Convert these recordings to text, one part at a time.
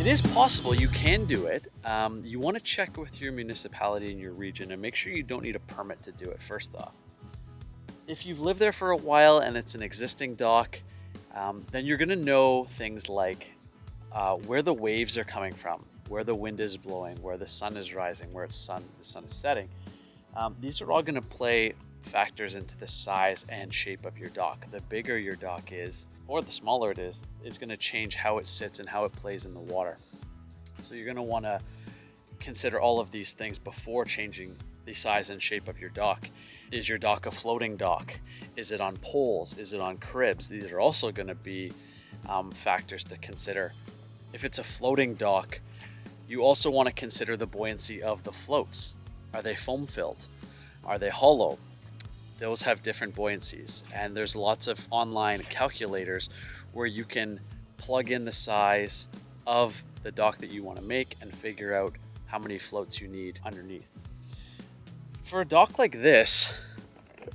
is possible, you can do it. You want to check with your municipality in your region and make sure you don't need a permit to do it first off. If you've lived there for a while and it's an existing dock, then you're going to know things like where the waves are coming from, where the wind is blowing, where the sun is rising, where the sun is setting. These are all going to play factors into the size and shape of your dock. The bigger your dock is, or the smaller it is, it's going to change how it sits and how it plays in the water. So you're going to want to consider all of these things before changing the size and shape of your dock. Is your dock a floating dock? Is it on poles? Is it on cribs? These are also going to be factors to consider. If it's a floating dock, you also want to consider the buoyancy of the floats. Are they foam filled? Are they hollow? Those have different buoyancies, and there's lots of online calculators where you can plug in the size of the dock that you want to make and figure out how many floats you need underneath. For a dock like this,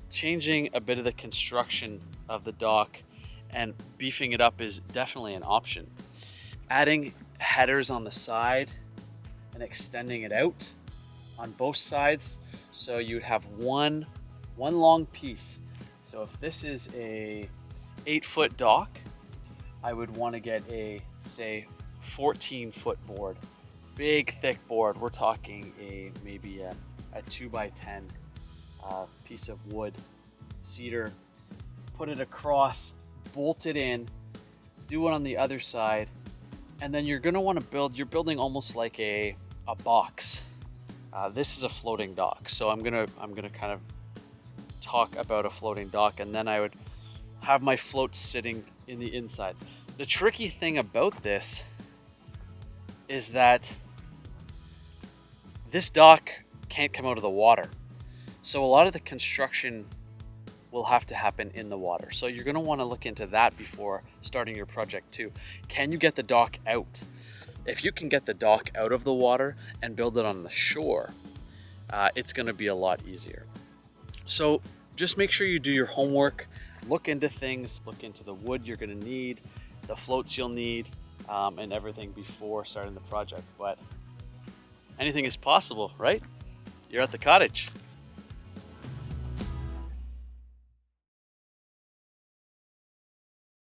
changing a bit of the construction of the dock and beefing it up is definitely an option. Adding headers on the side and extending it out on both sides, so you'd have one long piece. So if this is a 8-foot dock, I would want to get a, say, 14-foot board, big thick board. We're talking maybe a 2x10 piece of wood, cedar. Put it across, bolt it in, do it on the other side, and then you're going to want to build. You're building almost like a box. This is a floating dock, so I'm gonna kind of talk about a floating dock, and then I would have my floats sitting in the inside. The tricky thing about this is that this dock can't come out of the water, so a lot of the construction will have to happen in the water. So you're going to want to look into that before starting your project too. Can you get the dock out? If you can get the dock out of the water and build it on the shore, it's going to be a lot easier. So just make sure you do your homework, look into things, look into the wood you're going to need, the floats you'll need, and everything before starting the project. But anything is possible, right? You're at the cottage.